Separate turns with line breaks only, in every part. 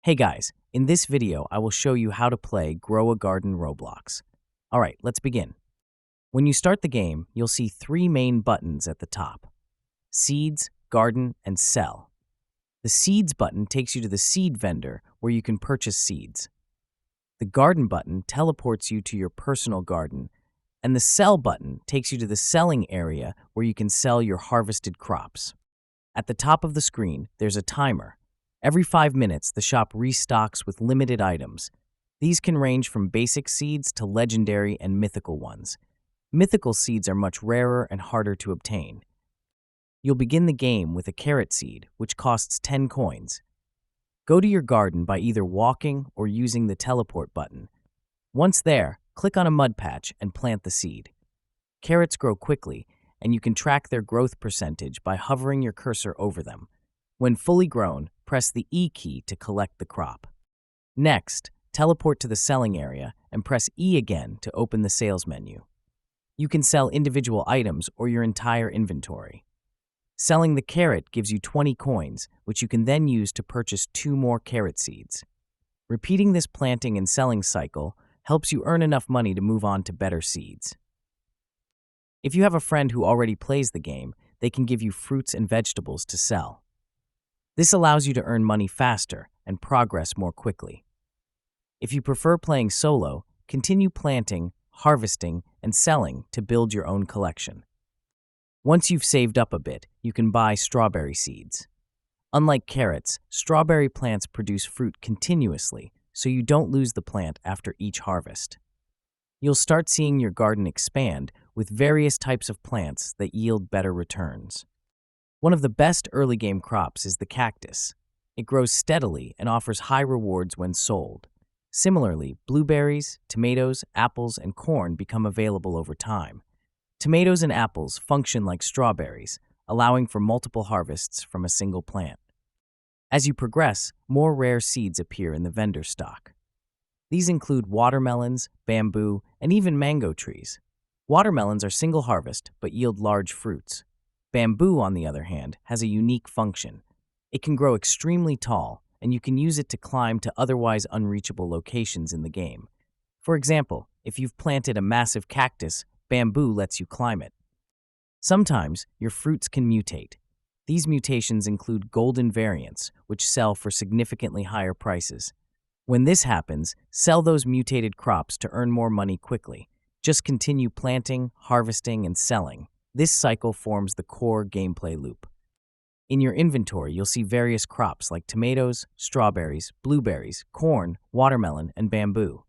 Hey guys, in this video I will show you how to play Grow a Garden Roblox. Alright, let's begin. When you start the game, you'll see three main buttons at the top: Seeds, Garden, and Sell. The Seeds button takes you to the seed vendor where you can purchase seeds. The Garden button teleports you to your personal garden, and the Sell button takes you to the selling area where you can sell your harvested crops. At the top of the screen, there's a timer. Every 5 minutes, the shop restocks with limited items. These can range from basic seeds to legendary and mythical ones. Mythical seeds are much rarer and harder to obtain. You'll begin the game with a carrot seed, which costs 10 coins. Go to your garden by either walking or using the teleport button. Once there, click on a mud patch and plant the seed. Carrots grow quickly, and you can track their growth percentage by hovering your cursor over them. When fully grown, press the E key to collect the crop. Next, teleport to the selling area and press E again to open the sales menu. You can sell individual items or your entire inventory. Selling the carrot gives you 20 coins, which you can then use to purchase 2 more carrot seeds. Repeating this planting and selling cycle helps you earn enough money to move on to better seeds. If you have a friend who already plays the game, they can give you fruits and vegetables to sell. This allows you to earn money faster and progress more quickly. If you prefer playing solo, continue planting, harvesting, and selling to build your own collection. Once you've saved up a bit, you can buy strawberry seeds. Unlike carrots, strawberry plants produce fruit continuously, so you don't lose the plant after each harvest. You'll start seeing your garden expand with various types of plants that yield better returns. One of the best early game crops is the cactus. It grows steadily and offers high rewards when sold. Similarly, blueberries, tomatoes, apples, and corn become available over time. Tomatoes and apples function like strawberries, allowing for multiple harvests from a single plant. As you progress, more rare seeds appear in the vendor stock. These include watermelons, bamboo, and even mango trees. Watermelons are single harvest but yield large fruits. Bamboo, on the other hand, has a unique function. It can grow extremely tall, and you can use it to climb to otherwise unreachable locations in the game. For example, if you've planted a massive cactus, bamboo lets you climb it. Sometimes, your fruits can mutate. These mutations include golden variants, which sell for significantly higher prices. When this happens, sell those mutated crops to earn more money quickly. Just continue planting, harvesting, and selling. This cycle forms the core gameplay loop. In your inventory, you'll see various crops like tomatoes, strawberries, blueberries, corn, watermelon, and bamboo.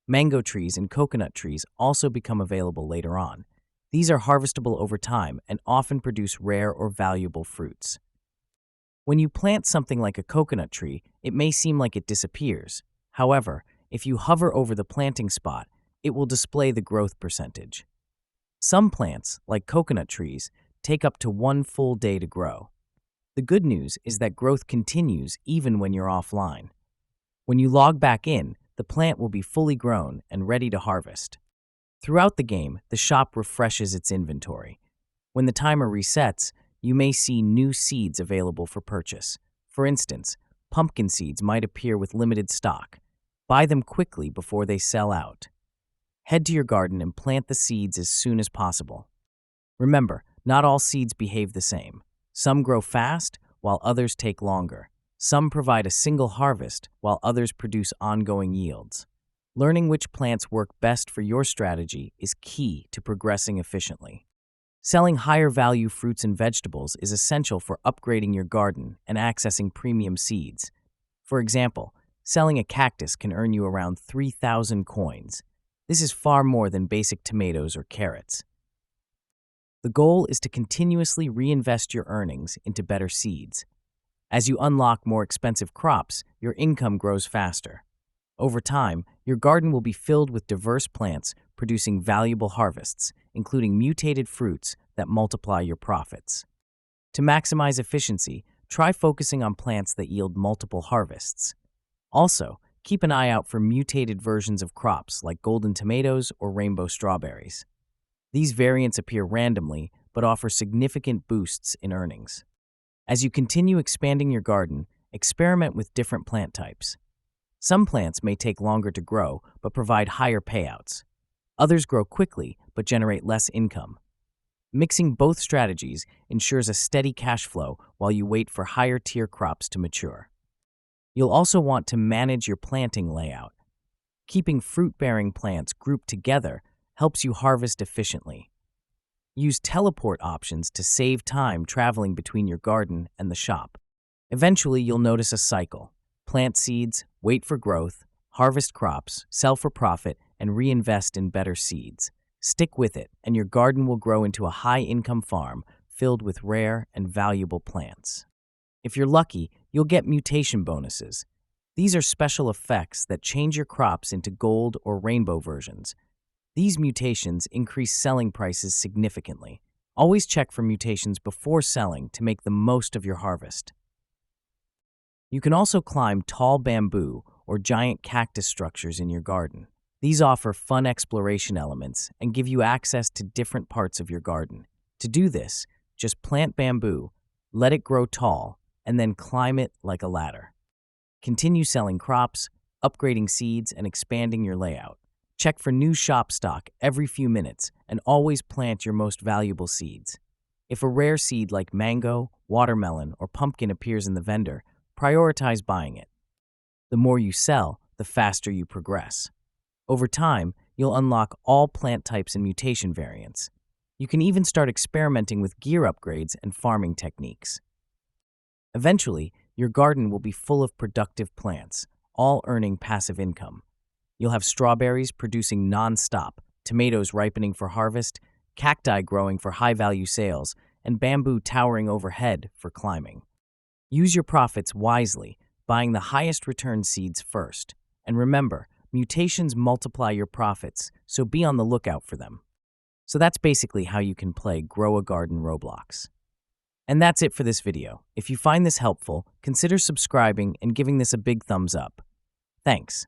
Mango trees and coconut trees also become available later on. These are harvestable over time and often produce rare or valuable fruits. When you plant something like a coconut tree, it may seem like it disappears. However, if you hover over the planting spot, it will display the growth percentage. Some plants, like coconut trees, take up to 1 full day to grow. The good news is that growth continues even when you're offline. When you log back in, the plant will be fully grown and ready to harvest. Throughout the game, the shop refreshes its inventory. When the timer resets, you may see new seeds available for purchase. For instance, pumpkin seeds might appear with limited stock. Buy them quickly before they sell out. Head to your garden and plant the seeds as soon as possible. Remember, not all seeds behave the same. Some grow fast, while others take longer. Some provide a single harvest, while others produce ongoing yields. Learning which plants work best for your strategy is key to progressing efficiently. Selling higher value fruits and vegetables is essential for upgrading your garden and accessing premium seeds. For example, selling a cactus can earn you around 3,000 coins. This is far more than basic tomatoes or carrots. The goal is to continuously reinvest your earnings into better seeds. As you unlock more expensive crops, your income grows faster. Over time, your garden will be filled with diverse plants producing valuable harvests, including mutated fruits that multiply your profits. To maximize efficiency, try focusing on plants that yield multiple harvests. Also, keep an eye out for mutated versions of crops like golden tomatoes or rainbow strawberries. These variants appear randomly but offer significant boosts in earnings. As you continue expanding your garden, experiment with different plant types. Some plants may take longer to grow but provide higher payouts. Others grow quickly but generate less income. Mixing both strategies ensures a steady cash flow while you wait for higher tier crops to mature. You'll also want to manage your planting layout. Keeping fruit-bearing plants grouped together helps you harvest efficiently. Use teleport options to save time traveling between your garden and the shop. Eventually, you'll notice a cycle. Plant seeds, wait for growth, harvest crops, sell for profit, and reinvest in better seeds. Stick with it, and your garden will grow into a high-income farm filled with rare and valuable plants. If you're lucky, you'll get mutation bonuses. These are special effects that change your crops into gold or rainbow versions. These mutations increase selling prices significantly. Always check for mutations before selling to make the most of your harvest. You can also climb tall bamboo or giant cactus structures in your garden. These offer fun exploration elements and give you access to different parts of your garden. To do this, just plant bamboo, let it grow tall, and then climb it like a ladder. Continue selling crops, upgrading seeds, and expanding your layout. Check for new shop stock every few minutes and always plant your most valuable seeds. If a rare seed like mango, watermelon, or pumpkin appears in the vendor, prioritize buying it. The more you sell, the faster you progress. Over time, you'll unlock all plant types and mutation variants. You can even start experimenting with gear upgrades and farming techniques. Eventually, your garden will be full of productive plants, all earning passive income. You'll have strawberries producing non-stop, tomatoes ripening for harvest, cacti growing for high-value sales, and bamboo towering overhead for climbing. Use your profits wisely, buying the highest return seeds first. And remember, mutations multiply your profits, so be on the lookout for them. So that's basically how you can play Grow a Garden Roblox. And that's it for this video. If you find this helpful, consider subscribing and giving this a big thumbs up. Thanks.